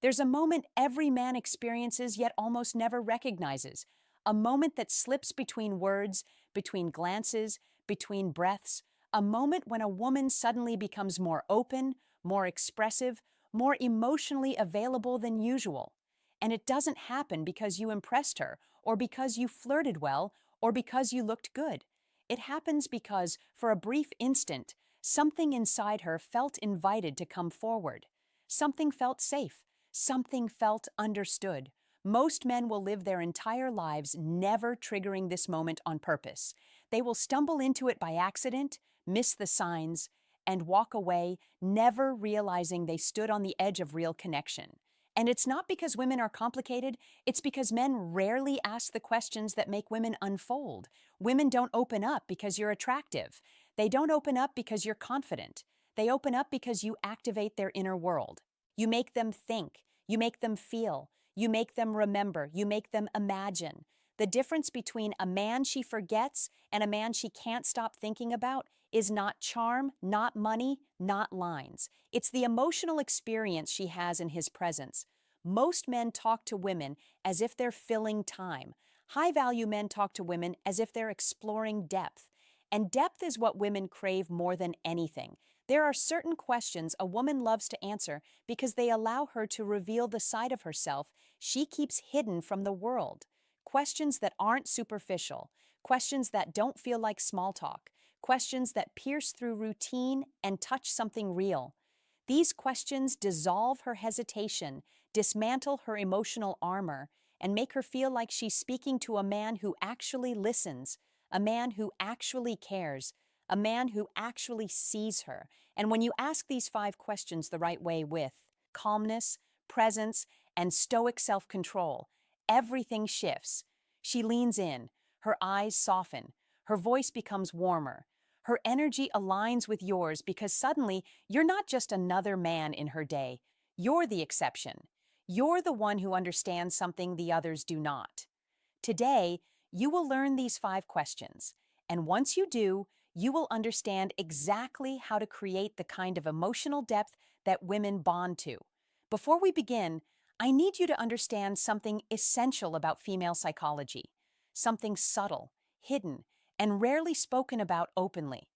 There's a moment every man experiences yet almost never recognizes, a moment that slips between words, between glances, between breaths, a moment when a woman suddenly becomes more open, more expressive, more emotionally available than usual. And it doesn't happen because you impressed her, or because you flirted well, or because you looked good. It happens because, for a brief instant, something inside her felt invited to come forward. Something felt safe. Something felt understood. Most men will live their entire lives never triggering this moment on purpose. They will stumble into it by accident, miss the signs, and walk away, never realizing they stood on the edge of real connection. And it's not because women are complicated, it's because men rarely ask the questions that make women unfold. Women don't open up because you're attractive. They don't open up because you're confident. They open up because you activate their inner world. You make them think. You make them feel. You make them remember. You make them imagine. The difference between a man she forgets and a man she can't stop thinking about is not charm, not money, not lines. It's the emotional experience she has in his presence. Most men talk to women as if they're filling time. High-value men talk to women as if they're exploring depth. And depth is what women crave more than anything. There are certain questions a woman loves to answer because they allow her to reveal the side of herself she keeps hidden from the world. Questions that aren't superficial, questions that don't feel like small talk, questions that pierce through routine and touch something real. These questions dissolve her hesitation, dismantle her emotional armor, and make her feel like she's speaking to a man who actually listens, a man who actually cares, a man who actually sees her. And when you ask these 5 questions the right way with calmness, presence, and stoic self-control, everything shifts. She leans in, her eyes soften, her voice becomes warmer. Her energy aligns with yours because suddenly you're not just another man in her day. You're the exception. You're the one who understands something the others do not. Today, you will learn these 5 questions, and once you do, you will understand exactly how to create the kind of emotional depth that women bond to. Before we begin, I need you to understand something essential about female psychology, something subtle, hidden, and rarely spoken about openly.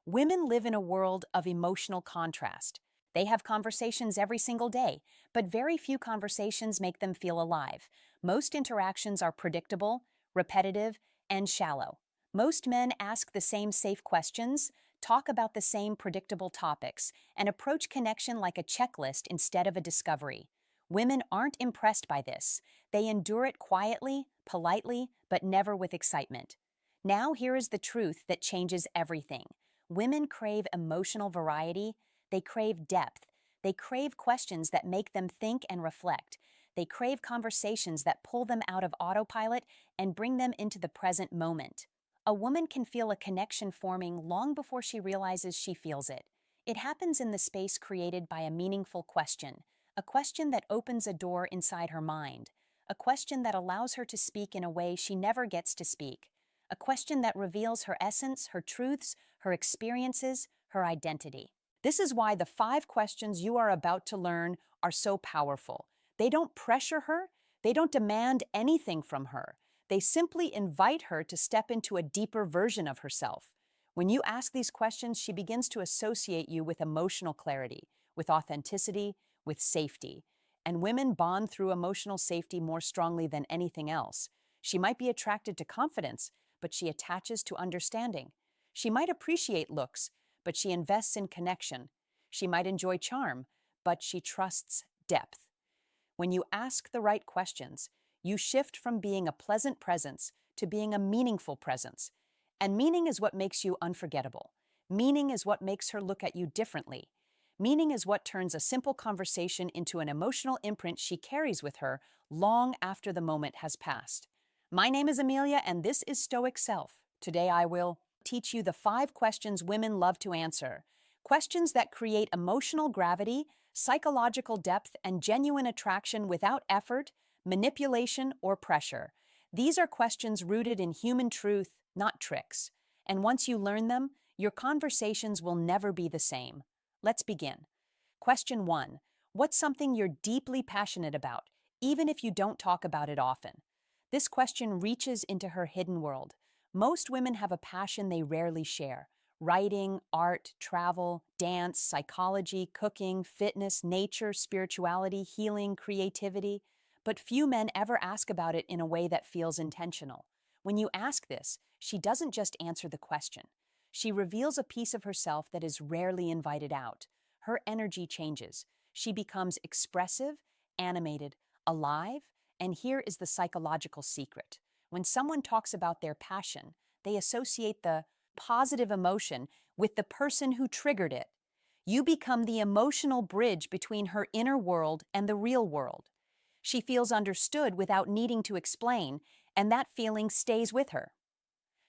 Women live in a world of emotional contrast. They have conversations every single day, but very few conversations make them feel alive. Most interactions are predictable, repetitive, and shallow. Most men ask the same safe questions, talk about the same predictable topics, and approach connection like a checklist instead of a discovery. Women aren't impressed by this. They endure it quietly, politely, but never with excitement. Now here is the truth that changes everything. Women crave emotional variety. They crave depth. They crave questions that make them think and reflect. They crave conversations that pull them out of autopilot and bring them into the present moment. A woman can feel a connection forming long before she realizes she feels it. It happens in the space created by a meaningful question, a question that opens a door inside her mind, a question that allows her to speak in a way she never gets to speak, a question that reveals her essence, her truths, her experiences, her identity. This is why the 5 questions you are about to learn are so powerful. They don't pressure her, they don't demand anything from her. They simply invite her to step into a deeper version of herself. When you ask these questions, she begins to associate you with emotional clarity, with authenticity, with safety. And women bond through emotional safety more strongly than anything else. She might be attracted to confidence, but she attaches to understanding. She might appreciate looks, but she invests in connection. She might enjoy charm, but she trusts depth. When you ask the right questions, you shift from being a pleasant presence to being a meaningful presence. And meaning is what makes you unforgettable. Meaning is what makes her look at you differently. Meaning is what turns a simple conversation into an emotional imprint she carries with her long after the moment has passed. My name is Amelia, and this is Stoic Self. Today I will teach you the 5 questions women love to answer. Questions that create emotional gravity, psychological depth, and genuine attraction without effort, manipulation, or pressure. These are questions rooted in human truth, not tricks. And once you learn them, your conversations will never be the same. Let's begin. Question 1. What's something you're deeply passionate about, even if you don't talk about it often? This question reaches into her hidden world. Most women have a passion they rarely share. Writing, art, travel, dance, psychology, cooking, fitness, nature, spirituality, healing, creativity. But few men ever ask about it in a way that feels intentional. When you ask this, she doesn't just answer the question. She reveals a piece of herself that is rarely invited out. Her energy changes. She becomes expressive, animated, alive, and here is the psychological secret. When someone talks about their passion, they associate the positive emotion with the person who triggered it. You become the emotional bridge between her inner world and the real world. She feels understood without needing to explain, and that feeling stays with her.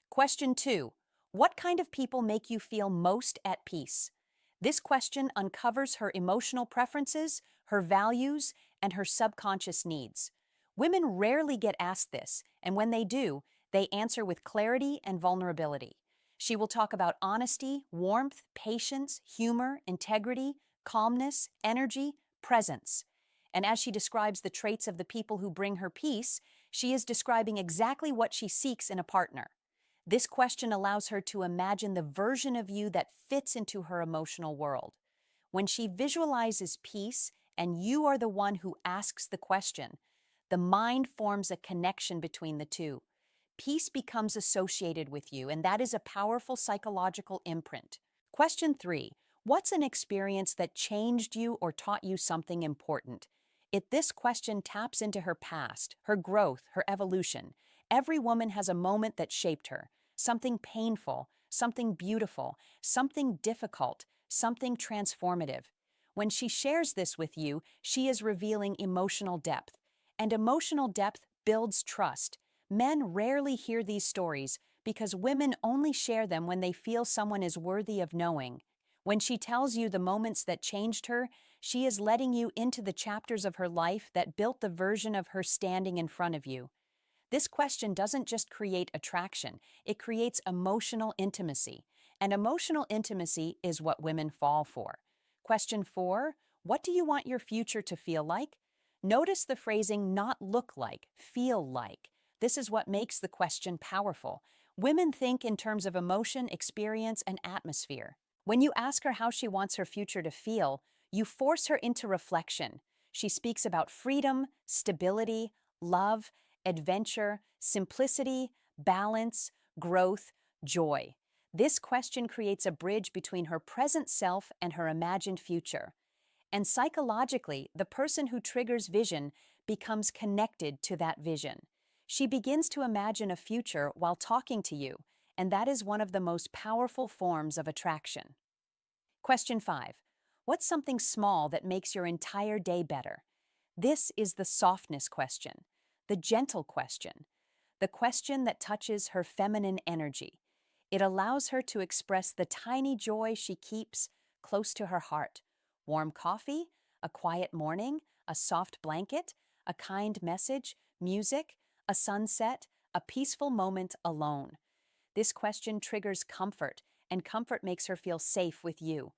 Question 2. What kind of people make you feel most at peace? This question uncovers her emotional preferences, her values, and her subconscious needs. Women rarely get asked this, and when they do, they answer with clarity and vulnerability. She will talk about honesty, warmth, patience, humor, integrity, calmness, energy, presence. And as she describes the traits of the people who bring her peace, she is describing exactly what she seeks in a partner. This question allows her to imagine the version of you that fits into her emotional world. When she visualizes peace and you are the one who asks the question, the mind forms a connection between the two. Peace becomes associated with you, and that is a powerful psychological imprint. Question 3. What's an experience that changed you or taught you something important? This question taps into her past, her growth, her evolution. Every woman has a moment that shaped her. Something painful, something beautiful, something difficult, something transformative. When she shares this with you, she is revealing emotional depth. And emotional depth builds trust. Men rarely hear these stories because women only share them when they feel someone is worthy of knowing. When she tells you the moments that changed her, she is letting you into the chapters of her life that built the version of her standing in front of you. This question doesn't just create attraction, it creates emotional intimacy. And emotional intimacy is what women fall for. Question 4. What do you want your future to feel like? Notice the phrasing not look like, feel like. This is what makes the question powerful. Women think in terms of emotion, experience, and atmosphere. When you ask her how she wants her future to feel, you force her into reflection. She speaks about freedom, stability, love, adventure, simplicity, balance, growth, joy. This question creates a bridge between her present self and her imagined future. And psychologically, the person who triggers vision becomes connected to that vision. She begins to imagine a future while talking to you, and that is one of the most powerful forms of attraction. Question 5. What's something small that makes your entire day better? This is the softness question, the gentle question, the question that touches her feminine energy. It allows her to express the tiny joy she keeps close to her heart. Warm coffee, a quiet morning, a soft blanket, a kind message, music, a sunset, a peaceful moment alone. This question triggers comfort, and comfort makes her feel safe with you.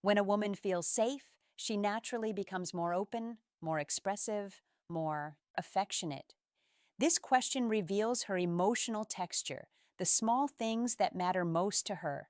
When a woman feels safe, she naturally becomes more open, more expressive, more affectionate. This question reveals her emotional texture, the small things that matter most to her.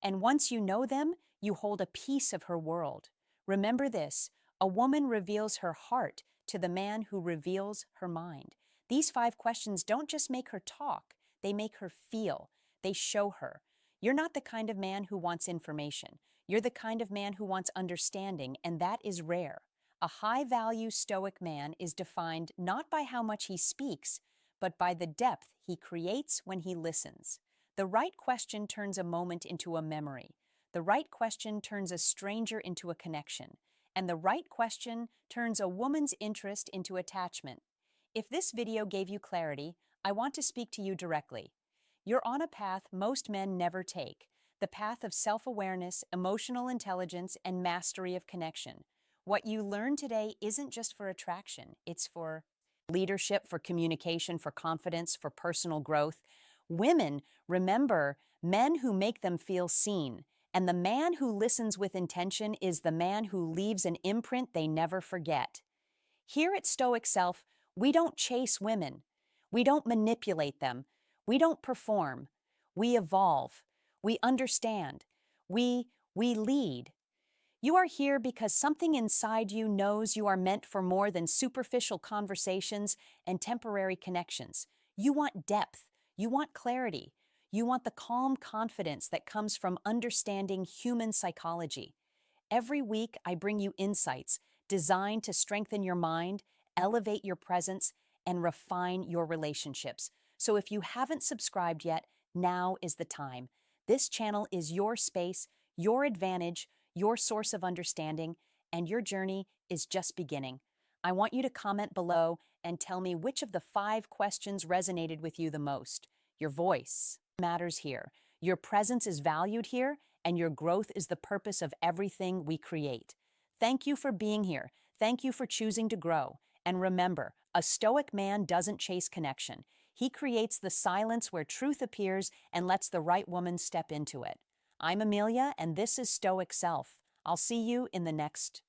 And once you know them, you hold a piece of her world. Remember this, a woman reveals her heart to the man who reveals her mind. These 5 questions don't just make her talk, they make her feel. They show her. You're not the kind of man who wants information. You're the kind of man who wants understanding, and that is rare. A high-value Stoic man is defined not by how much he speaks, but by the depth he creates when he listens. The right question turns a moment into a memory. The right question turns a stranger into a connection. And the right question turns a woman's interest into attachment. If this video gave you clarity, I want to speak to you directly. You're on a path most men never take, the path of self-awareness, emotional intelligence, and mastery of connection. What you learn today isn't just for attraction, it's for leadership, for communication, for confidence, for personal growth. Women remember men who make them feel seen, And the man who listens with intention is the man who leaves an imprint they never forget. Here at Stoic Self, we don't chase women. We don't manipulate them. We don't perform. We evolve. We understand. We lead. You are here because something inside you knows you are meant for more than superficial conversations and temporary connections. You want depth. You want clarity. You want the calm confidence that comes from understanding human psychology. Every week, I bring you insights designed to strengthen your mind, elevate your presence, and refine your relationships. So if you haven't subscribed yet, now is the time. This channel is your space, your advantage, your source of understanding, and your journey is just beginning. I want you to comment below and tell me which of the 5 questions resonated with you the most. Your voice matters here. Your presence is valued here, and your growth is the purpose of everything we create. Thank you for being here. Thank you for choosing to grow. And remember, a stoic man doesn't chase connection. He creates the silence where truth appears and lets the right woman step into it. I'm Amelia, and this is Stoic Self. I'll see you in the next